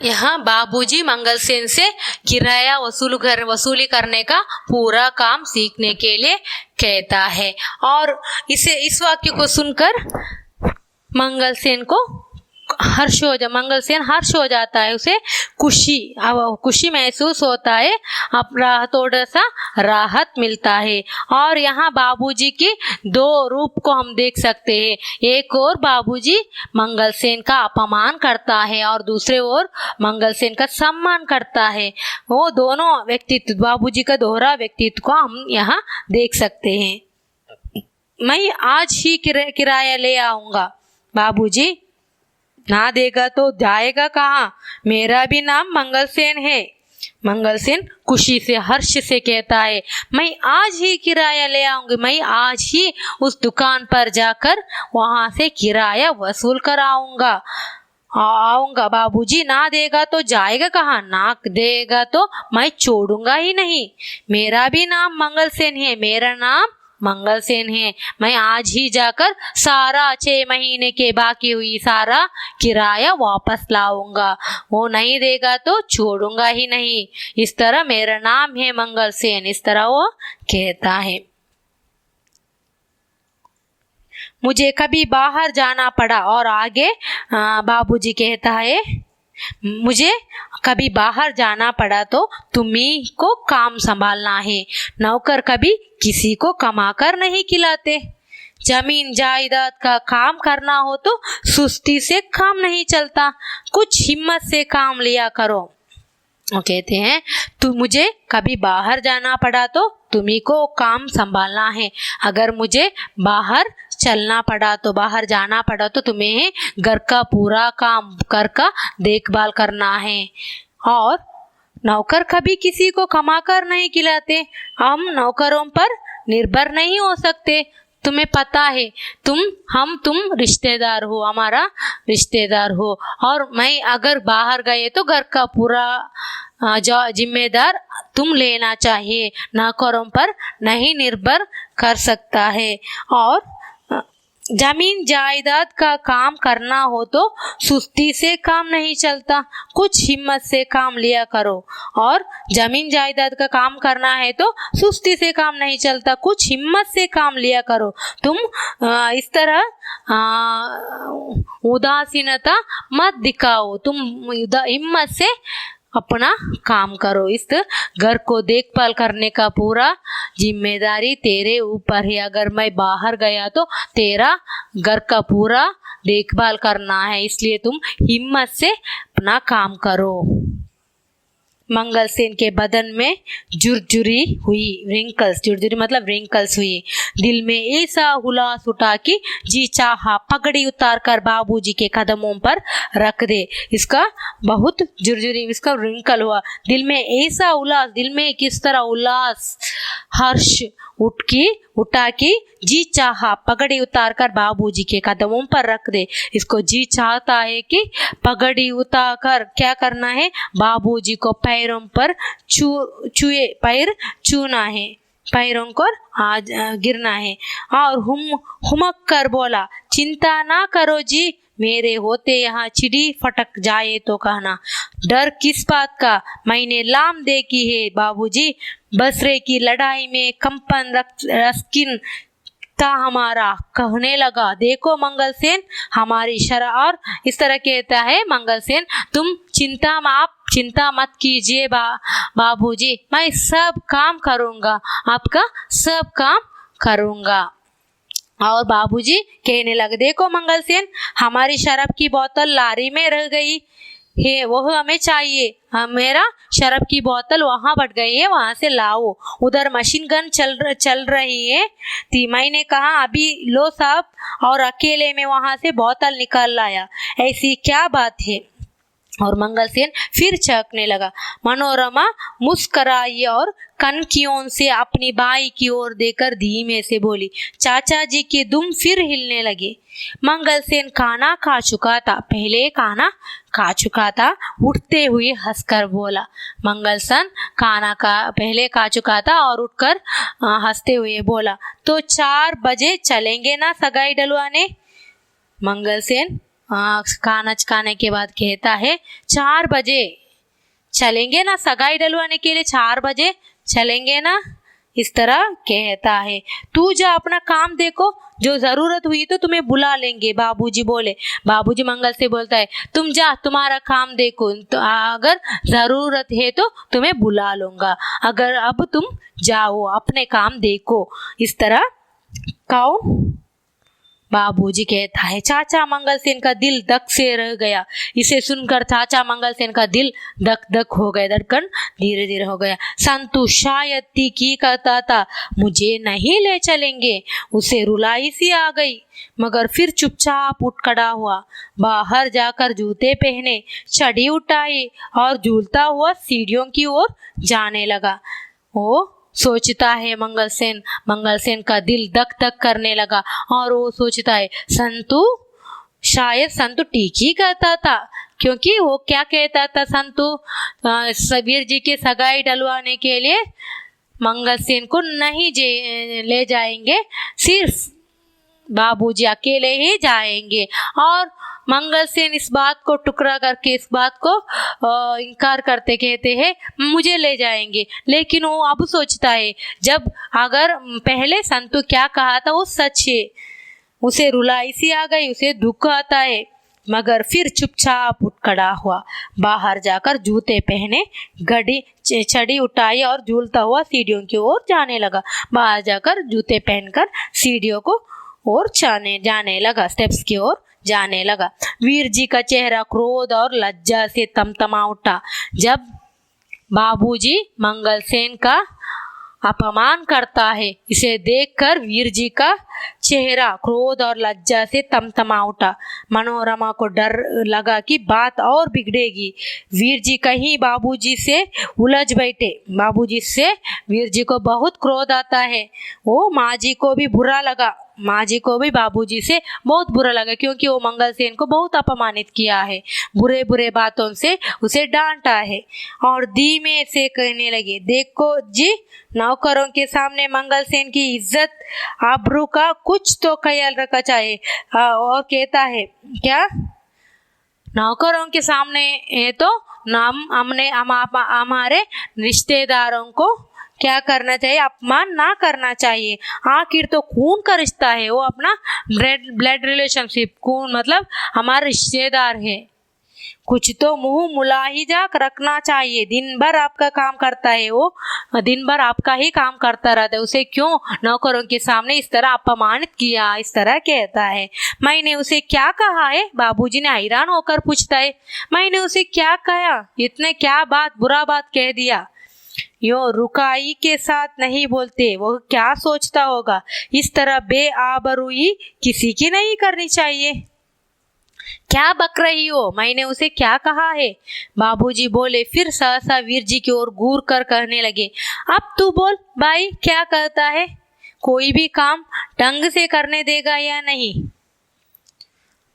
यहाँ बाबूजी मंगलसेन से किराया वसूली करने का पूरा काम सीखने के लिए कहता है। और इस वाक्य को सुनकर मंगलसेन हर्ष हो जाता है, उसे खुशी महसूस होता है, अपना थोड़ा सा राहत मिलता है। और यहाँ बाबूजी की दो रूप को हम देख सकते हैं। एक ओर बाबूजी मंगलसेन का अपमान करता है और दूसरे ओर मंगलसेन का सम्मान करता है। वो दोनों व्यक्तित्व, बाबूजी का दोहरा व्यक्तित्व को हम यहाँ देख सकते हैं। मैं आज ही किराया ले आऊंगा, बाबूजी ना देगा तो जाएगा कहाँ, मेरा भी नाम मंगलसेन है। मंगलसेन खुशी से, हर्ष से कहता है, मैं आज ही किराया ले आऊंगी, मैं आज ही उस दुकान पर जाकर वहां से किराया वसूल कर आऊंगा। बाबूजी ना देगा तो जाएगा कहाँ, ना देगा तो मैं छोड़ूंगा ही नहीं, मेरा भी नाम मंगलसेन है, मेरा नाम मंगलसेन है। मैं आज ही जाकर सारा 6 महीने के बाकी हुई सारा किराया वापस लाऊंगा, वो नहीं देगा तो छोड़ूंगा ही नहीं, इस तरह मेरा नाम है मंगलसेन, इस तरह वो कहता है। मुझे कभी बाहर जाना पड़ा, और आगे बाबूजी कहता है, मुझे कभी बाहर जाना पड़ा तो तुम्ही को काम संभालना है, नौकर कभी किसी को कमाकर नहीं खिलाते, जमीन जायदाद का काम करना हो तो सुस्ती से काम नहीं चलता, कुछ हिम्मत से काम लिया करो। वो कहते हैं, तू मुझे कभी बाहर जाना पड़ा तो तुम्ही को काम संभालना है, अगर मुझे बाहर चलना पड़ा तो, बाहर जाना पड़ा तो तुम्हें घर का पूरा काम, घर का देखभाल करना है। और नौकर कभी किसी को कमाकर नहीं खिलाते, हम नौकरों पर निर्भर नहीं हो सकते, तुम्हें पता है, तुम रिश्तेदार हो, हमारा रिश्तेदार हो, और मैं अगर बाहर गए तो घर का पूरा जिम्मेदार तुम लेना चाहिए, नौकरों पर नहीं निर्भर कर सकता है। और जमीन जायदाद का काम करना हो तो सुस्ती से काम नहीं चलता, कुछ हिम्मत से काम लिया करो। और जमीन जायदाद का काम करना है तो सुस्ती से काम नहीं चलता, कुछ हिम्मत से काम लिया करो। तुम इस तरह उदासीनता मत दिखाओ, तुम हिम्मत से अपना काम करो, इस घर को देखभाल करने का पूरा जिम्मेदारी तेरे ऊपर है, अगर मैं बाहर गया तो तेरा घर का पूरा देखभाल करना है, इसलिए तुम हिम्मत से अपना काम करो। मंगलसेन के बदन में झुरझुरी हुई, रिंकल्स, झुरझुरी मतलब रिंकल्स हुई, दिल में ऐसा हुलास उठा कि जी चाहा पगड़ी उतार कर बाबूजी के कदमों पर रख दे। इसका बहुत झुरझुरी, इसका रिंकल हुआ, दिल में ऐसा उल्लास, दिल में किस तरह उल्लास, हर्ष उठा कि जी चाहा पगड़ी उतार कर बाबूजी के कदमों पर रख दे। इसको जी चाहता है कि पगड़ी उतार कर क्या करना है, बाबूजी को पैरों पर पैर छूना है, पैरों को आज गिरना है। और हुमक कर बोला, चिंता ना करो जी, मेरे होते यहाँ चिड़ी फटक जाए तो कहना, डर किस बात का, मैंने लाम देखी है बाबूजी, बसरे की लड़ाई में कंपन रस्किन था हमारा, कहने लगा देखो मंगलसेन हमारी शरा। और इस तरह कहता है मंगलसेन, तुम चिंता मत कीजिए बाबूजी, मैं सब काम करूँगा, आपका सब काम करूँगा। और बाबूजी कहने लगे, देखो मंगलसेन हमारी शराब की बोतल लारी में रह गई है, वो हमें चाहिए, मेरा शराब की बोतल वहां बढ़ गई है, वहां से लाओ, उधर मशीन गन चल रही है। मैंने कहा अभी लो साहब, और अकेले में वहां से बोतल निकाल लाया, ऐसी क्या बात है। और मंगलसेन फिर चहकने लगा। मनोरमा मुस्कराई और कनखियों से अपनी बाई की ओर देखकर धीमे से बोली, चाचा जी के दुम फिर हिलने लगे। मंगलसेन खाना खा चुका था, पहले खाना खा चुका था, उठते हुए हंसकर बोला। मंगलसेन पहले खा चुका था और उठकर हंसते हुए बोला, तो 4 बजे चलेंगे ना सगाई डलवाने। मंगलसेन खाना खाने के बाद कहता है 4 बजे चलेंगे ना, सगाई डलवाने के लिए 4 बजे चलेंगे ना, इस तरह कहता है। तू जा अपना काम देखो, जो जरूरत हुई तो तुम्हें बुला लेंगे, बाबूजी बोले। बाबूजी मंगल से बोलता है तुम जा, तुम्हारा काम देखो, तो अगर जरूरत है तो तुम्हें बुला लूंगा, अगर अब तुम जाओ अपने काम देखो, इस तरह कहो बाबूजी कहता है। चाचा मंगल सेन का दिल धक से रह गया। इसे सुनकर चाचा मंगल सेन का दिल धक धक हो गया, धड़कन धीरे धीरे हो गया। संतु शायद तीखी कहता था मुझे नहीं ले चलेंगे। उसे रुलाई सी आ गई, मगर फिर चुपचाप उठ खड़ा हुआ। बाहर जाकर जूते पहने, छड़ी उठाई और झूलता हुआ सीढ़ियों की ओर जाने लगा। वो सोचता है मंगल सेन का दिल धक धक करने लगा और वो सोचता है शायद संतु ठीक ही कहता था, क्योंकि वो क्या कहता था, संतु सबीर जी के सगाई डलवाने के लिए मंगल सेन को नहीं ले जाएंगे, सिर्फ बाबूजी अकेले ही जाएंगे। और मंगल सेन इस बात को टुकड़ा करके इस बात को इनकार करते कहते हैं मुझे ले जाएंगे। लेकिन वो अब सोचता है जब अगर पहले संतु क्या कहा था वो सच है। उसे रुलाई सी आ गई, उसे दुख आता है, मगर फिर चुपचाप उठ खड़ा हुआ। बाहर जाकर जूते पहने, छड़ी उठाई और झूलता हुआ सीढ़ियों की ओर जाने लगा। बाहर जाकर जूते पहनकर सीढ़ियों को और जाने लगा, स्टेप्स की ओर जाने लगा। वीर जी का चेहरा क्रोध और लज्जा से तमतमा उठा जब बाबूजी मंगल सेन का अपमान करता है। इसे देखकर वीर जी का चेहरा क्रोध और लज्जा से तमतमा उठा। मनोरमा को डर लगा कि बात और बिगड़ेगी। वीर जी कहीं बाबूजी से उलझ बैठे। बाबूजी से वीर जी को बहुत क्रोध आता है। वो माँ जी को भी बुरा लगा, माँ जी को भी बाबूजी से बहुत बुरा लगा, क्योंकि वो मंगल सेन को बहुत अपमानित किया है, बुरे बुरे बातों से उसे डांटा है। और धीमे से कहने लगे देखो जी, नौकरों के सामने मंगल सेन की इज्जत आबरू का कुछ तो ख्याल रखा चाहिए। और कहता है क्या, नौकरों के सामने तो हमारे रिश्तेदारों को क्या करना चाहिए, अपमान ना करना चाहिए। आखिर तो खून का रिश्ता है, वो अपना ब्लड रिलेशनशिप, खून मतलब हमारे रिश्तेदार है। कुछ तो मुंह मुलाहिजा रखना चाहिए। दिन भर आपका काम करता है, वो दिन भर आपका ही काम करता रहता है, उसे क्यों नौकरों के सामने इस तरह अपमानित किया, इस तरह कहता है। मैंने उसे क्या कहा है, बाबूजी ने हैरान होकर पूछता है। मैंने उसे क्या कहा, इतने क्या बुरा बात कह दिया। यो रुकाई के साथ नहीं बोलते, वो क्या सोचता होगा। इस तरह बेआबरूई किसी की नहीं करनी चाहिए। क्या बक रही हो, मैंने उसे क्या कहा है, बाबूजी बोले। फिर सहसा वीर जी की ओर घूर कर कहने लगे अब तू बोल भाई, क्या कहता है, कोई भी काम ढंग से करने देगा या नहीं।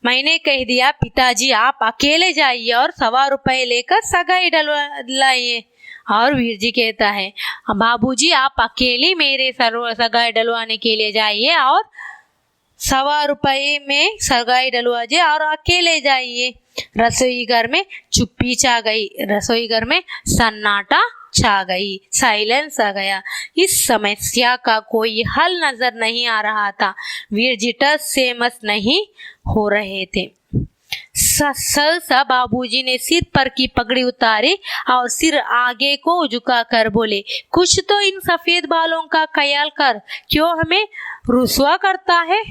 मैंने कह दिया पिताजी आप अकेले जाइए और 1.25 रुपए लेकर सगाई डलवाइए। और वीर जी कहता है बाबूजी आप अकेले मेरे सगाई डलवाने के लिए जाइए और 1.25 रुपए में सगाई डलवाइए और अकेले जाइए। रसोई घर में चुप्पी छा गई, रसोई घर में सन्नाटा छा गई, साइलेंस आ गया। इस समस्या का कोई हल नजर नहीं आ रहा था। वीर जी टस से मस नहीं हो रहे थे। सहसा बाबूजी ने सिर पर की पगड़ी उतारी और सिर आगे को झुकाकर बोले कुछ तो इन सफेद बालों का ख्याल कर, क्यों हमें रुसवा करता है।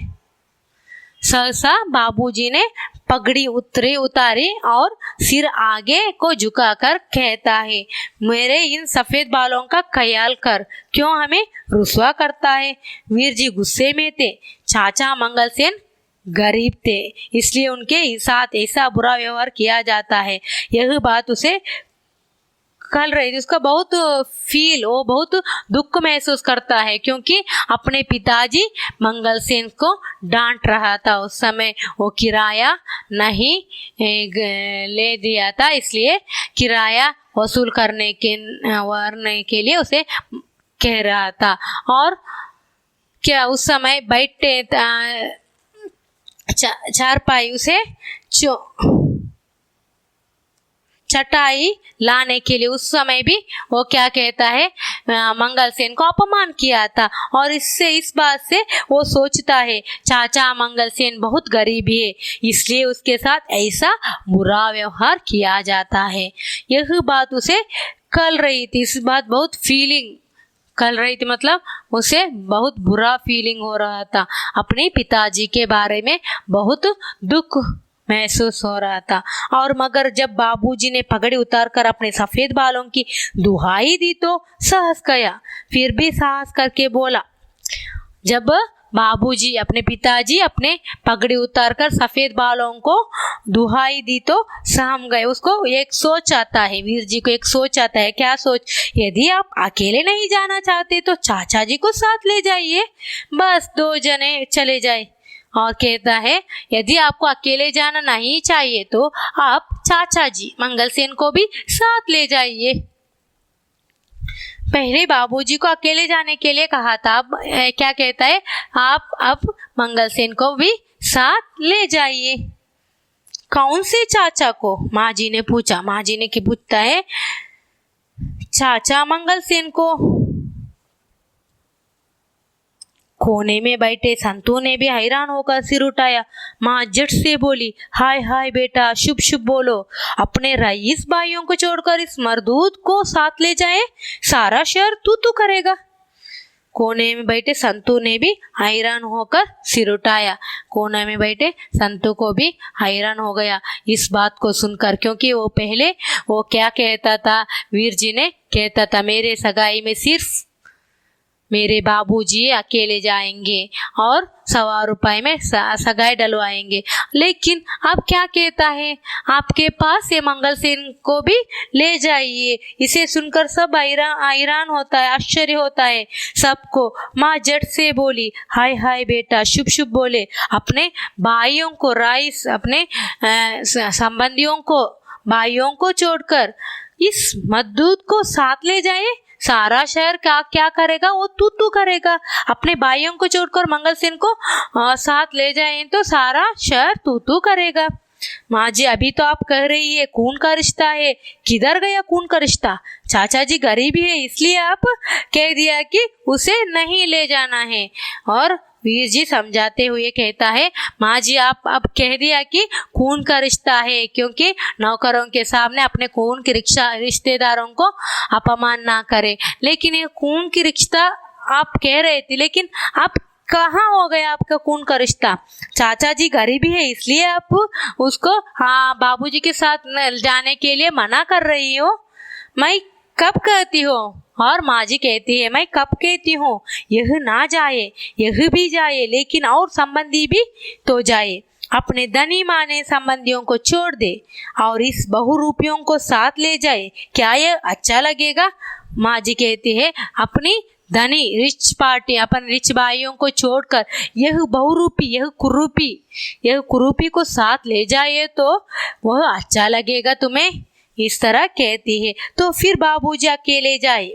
सहसा बाबूजी ने पगड़ी उतारी और सिर आगे को झुकाकर कहता है मेरे इन सफेद बालों का ख्याल कर, क्यों हमें रुसवा करता है। वीर जी गुस्से में थे। चाचा मंगल सेन गरीब थे, इसलिए उनके साथ ऐसा बुरा व्यवहार किया जाता है। यह बात उसे कल रही थी, उसका बहुत वो बहुत दुख महसूस करता है, क्योंकि अपने पिताजी मंगल सेन को डांट रहा था। उस समय वो किराया नहीं ले दिया था, इसलिए किराया वसूल करने के लिए उसे कह रहा था। और क्या उस समय बैठे चारपाई उसे चटाई लाने के लिए उस समय भी वो क्या कहता है, मंगलसेन को अपमान किया था। और इस बात से वो सोचता है चाचा मंगलसेन बहुत गरीब है, इसलिए उसके साथ ऐसा बुरा व्यवहार किया जाता है। यह बात उसे कल रही थी, इस बात बहुत फीलिंग कल रही थी, मतलब उसे बहुत बुरा फीलिंग हो रहा था, अपने पिताजी के बारे में बहुत दुख महसूस हो रहा था। और मगर जब बाबूजी ने पगड़ी उतारकर अपने सफेद बालों की दुहाई दी तो साहस गया, फिर भी साहस करके बोला। जब बाबूजी अपने पिताजी अपने पगड़ी उतारकर सफेद बालों को दुहाई दी तो सहम गए। उसको एक सोच आता है, वीर जी को एक सोच आता है। क्या सोच? यदि आप अकेले नहीं जाना चाहते तो चाचा जी को साथ ले जाइए, बस 2 जने चले जाए। और कहता है यदि आपको अकेले जाना नहीं चाहिए तो आप चाचा जी मंगलसेन को भी साथ ले जाइए। पहले बाबूजी को अकेले जाने के लिए कहा था, अब क्या कहता है, आप अब मंगलसेन को भी साथ ले जाइए। कौन से चाचा को? माँ जी ने पूछा। माँ जी ने पूछता है चाचा मंगलसेन को। कोने में बैठे संतू ने भी हैरान होकर सिर उठाया। माँ झट से बोली, हाय हाय बेटा, शुभ शुभ बोलो, अपने रईस भाइयों को छोड़कर इस मरदूत को साथ ले जाए, सारा शहर तू करेगा। कोने में बैठे संतू ने भी हैरान होकर सिर उठाया। कोने में बैठे संतू को भी हैरान हो गया इस बात को सुनकर, क्योंकि वो पहले वो क्या कहता था, वीर जी ने कहता था मेरे सगाई में सिर्फ मेरे बाबूजी अकेले जाएंगे और 100 रुपए में सगाई डलवाएंगे। लेकिन अब क्या कहता है, आपके पास ये मंगलसेन को भी ले जाइए। इसे सुनकर सब हैरान होता है, आश्चर्य होता है सबको। माँ झट से बोली, हाय हाय बेटा, शुभ शुभ बोले, अपने भाइयों को राइस अपने संबंधियों को भाइयों को छोड़कर इस मद्दूत को साथ ले जाए, सारा शहर क्या करेगा, वो तू करेगा। अपने भाइयों को छोड़कर मंगलसेन को साथ ले जाए तो सारा शहर तू करेगा। माँ जी अभी तो आप कह रही है खून का रिश्ता है, किधर गया खून का रिश्ता? चाचा जी गरीब है इसलिए आप कह दिया कि उसे नहीं ले जाना है। और वीर जी समझाते हुए कहता है, माँ जी आप अब कह दिया कि खून का रिश्ता है, क्योंकि नौकरों के सामने अपने खून के रिश्तेदारों को अपमान ना करे। लेकिन ये खून की रिश्ता आप कह रहे थे, लेकिन आप कहाँ हो गया आपका खून का रिश्ता? चाचा जी गरीबी है इसलिए आप उसको बाबूजी के साथ जाने के लिए मना कर रही हो। मैं कब कहती हो? और माँ जी कहती है, मैं कब कहती हूँ यह ना जाए, यह भी जाए, लेकिन और संबंधी भी तो जाए। अपने धनी माने संबंधियों को छोड़ दे और इस बहुरूपियों को साथ ले जाए, क्या यह अच्छा लगेगा? माँ जी कहती है, अपनी धनी रिच पार्टी अपन रिच भाइयों को छोड़कर यह बहुरूपी यह कुरूपी को साथ ले जाए तो वह अच्छा लगेगा तुम्हें, इस तरह कहती है। तो फिर बाबूजी अकेले जाए।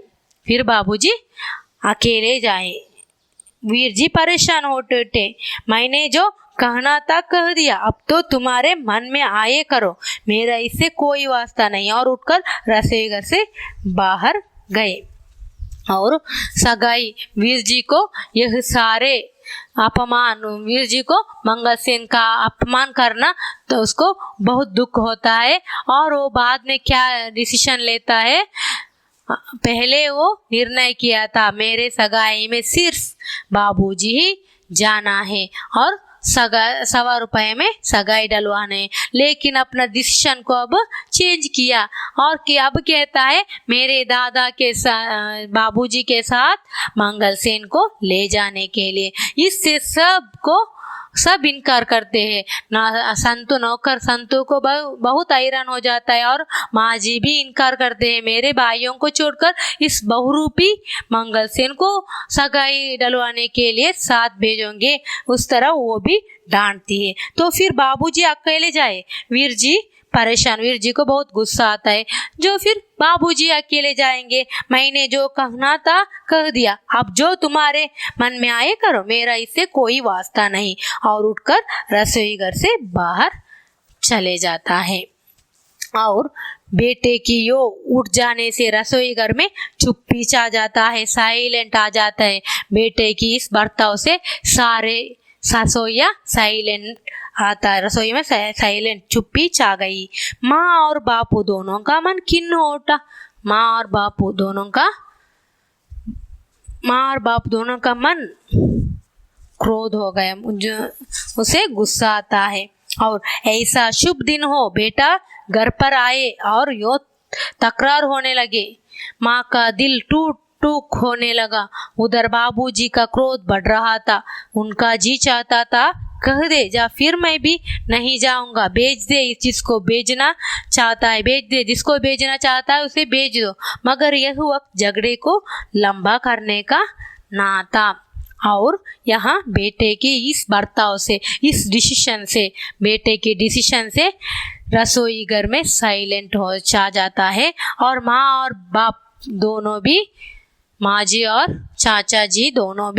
वीर जी परेशान हो उठे, मैंने जो कहना था कह दिया, अब तो तुम्हारे मन में आए करो, मेरा इससे कोई वास्ता नहीं। और उठकर रसोई घर से बाहर गए। और सगाई वीर जी को यह सारे अपमान, वीर जी को मंगलसेन का अपमान करना तो उसको बहुत दुख होता है। और वो बाद में क्या डिसीजन लेता है, पहले वो निर्णय किया था मेरे सगाई में सिर्फ बाबूजी ही जाना है और 100 रुपए में सगाई डलवाने, लेकिन अपना डिसीजन को अब चेंज किया और अब कहता है मेरे दादा के बाबूजी के साथ मंगलसेन को ले जाने के लिए। इससे सब इनकार करते हैं। नौकर संतू को बहुत हैरान हो जाता है और माँ जी भी इनकार करते हैं, मेरे भाइयों को छोड़कर इस बहुरूपी मंगलसेन को सगाई डलवाने के लिए साथ भेजोगे, उस तरह वो भी डांटती है। तो फिर बाबूजी अकेले जाए। वीर जी परेशान। वीर जी को बहुत गुस्सा आता है। जो फिर बाबूजी अकेले जाएंगे, मैंने जो कहना था कह दिया, अब जो तुम्हारे मन में आए करो, मेरा इससे कोई वास्ता नहीं। और उठकर रसोई घर से बाहर चले जाता है। और बेटे की यो उठ जाने से रसोई घर में चुप्पी छा जाता है, साइलेंट आ जाता है। बेटे की इस बर्ताव से सारे रसोईया साइलेंट आता है, रसोई में साइलेंट चुप्पी छा गई। माँ और बापू दोनों का मन खिन्न हो उठा। माँ और बापू दोनों का मन क्रोध हो गया, उसे गुस्सा आता है। और ऐसा शुभ दिन हो, बेटा घर पर आए और यो तकरार होने लगे। माँ का दिल टूट टूक होने लगा। उधर बाबूजी का क्रोध बढ़ रहा था। उनका जी चाहता था कह दे जा, फिर मैं भी नहीं जाऊंगा, भेज दे जिसको भेजना चाहता है, भेज दे जिसको भेजना चाहता है उसे भेज दो। मगर यह वक्त झगड़े को लंबा करने का ना था। और यहाँ बेटे के इस बर्ताव से, इस बेटे के डिसीजन से रसोई घर में साइलेंट हो छा जाता है। और माँ और बाप दोनों भी, माँ जी और चाचा जी दोनों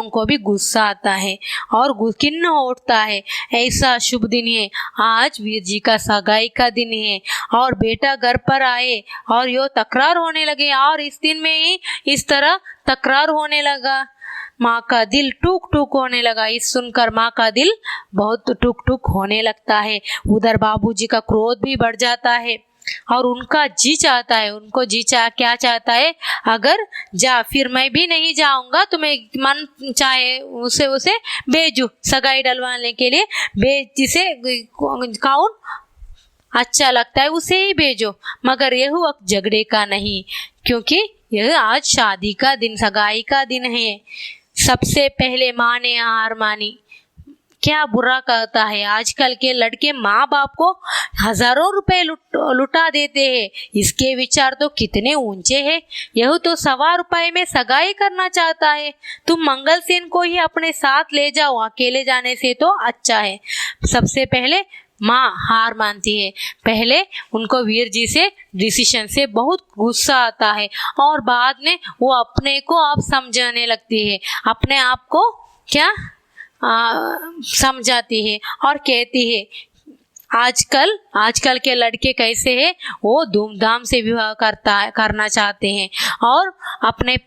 को भी गुस्सा आता है और खिन्न हो उठता है। ऐसा शुभ दिन है, आज वीर जी का सगाई का दिन है और बेटा घर पर आए और यो तकरार होने लगे। और इस दिन में ही इस तरह तकरार होने लगा। माँ का दिल टूक टूक होने लगा। इस सुनकर माँ का दिल बहुत टूक टूक होने लगता है। उधर बाबूजी का क्रोध भी बढ़ जाता है और उनका जी चाहता है, क्या चाहता है, अगर जा फिर मैं भी नहीं जाऊंगा, तुम्हें मन चाहे उसे भेजो सगाई डलवाने के लिए, जिसे कौन अच्छा लगता है उसे ही भेजो। मगर यह वक्त झगड़े का नहीं, क्योंकि यह आज शादी का दिन, सगाई का दिन है। सबसे पहले माँ ने हार मानी। क्या बुरा कहता है, आजकल के लड़के माँ बाप को हजारों रुपए लुटा देते हैं। इसके विचार तो कितने ऊंचे हैं। यह तो 1.25 रुपए में सगाई करना चाहता है। तुम मंगल सेन को ही अपने साथ ले जाओ, अकेले जाने से तो अच्छा है। सबसे पहले माँ हार मानती है। पहले उनको वीर जी से डिसीजन से बहुत गुस्सा आता है और बाद में वो अपने को आप समझाने लगती है, अपने आप को क्या समझाती है और कहती है आजकल के लड़के कैसे हैं, वो धूमधाम से विवाह करना चाहते हैं और अपने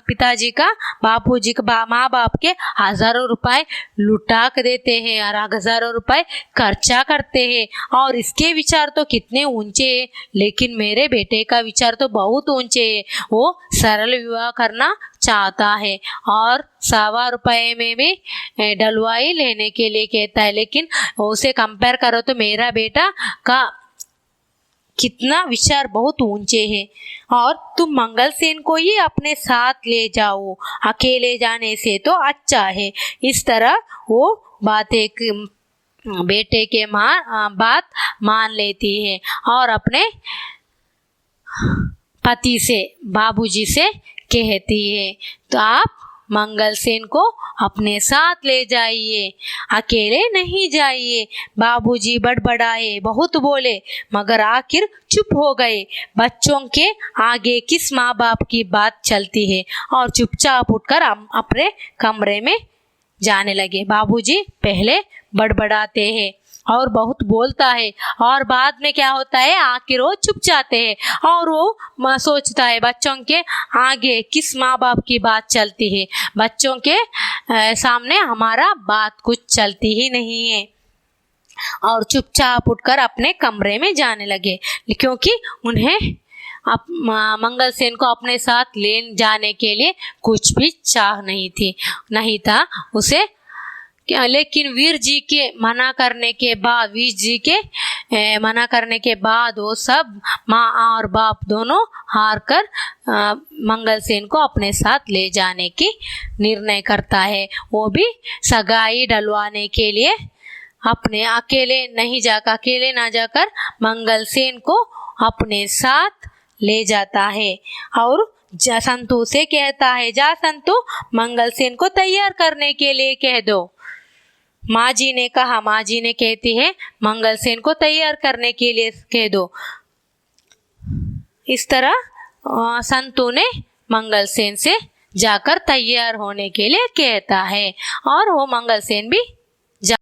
पिताजी का, बापूजी का, माँ बाप के हजारों रुपए लुटा कर देते हैं और हजारों रुपए खर्चा करते हैं। और इसके विचार तो कितने ऊंचे हैं, लेकिन मेरे बेटे का विचार तो बहुत ऊंचे है। वो सरल विवाह करना चाहता है और 1.25 रुपए में भी डलवाई लेने के लिए कहता है। लेकिन उसे कंपेयर करो तो मेरा बेटा का कितना विचार बहुत ऊंचे हैं। और तुम मंगल सेन को ही अपने साथ ले जाओ, अकेले जाने से तो अच्छा है। इस तरह वो बेटे के बात मान लेती है और अपने पति से, बाबूजी से कहती है, तो आप मंगल सेन को अपने साथ ले जाइए, अकेले नहीं जाइए। बाबूजी बड़बड़ाए, बहुत बोले, मगर आखिर चुप हो गए। बच्चों के आगे किस माँ बाप की बात चलती है, और चुपचाप उठकर अपने कमरे में जाने लगे। बाबूजी पहले बड़बड़ाते हैं और बहुत बोलता है और बाद में क्या होता है, आखिर वो चुप जाते हैं और वो सोचता है बच्चों के आगे किस माँ बाप की बात चलती है, बच्चों के सामने हमारा बात कुछ चलती ही नहीं है। और चुपचाप उठकर अपने कमरे में जाने लगे, क्योंकि उन्हें मंगल सेन को अपने साथ ले जाने के लिए कुछ भी चाह नहीं था उसे। लेकिन वीर जी के मना करने के बाद वो सब माँ और बाप दोनों हार कर मंगल सेन को अपने साथ ले जाने की निर्णय करता है। वो भी सगाई डलवाने के लिए अपने अकेले ना जाकर मंगल सेन को अपने साथ ले जाता है और संतू से कहता है, जा संतू, मंगल सेन को तैयार करने के लिए कह दो। माँ जी ने कहा, माँ जी ने कहती है मंगलसेन को तैयार करने के लिए कह दो। इस तरह संतू ने मंगलसेन से जाकर तैयार होने के लिए कहता है और वो मंगलसेन भी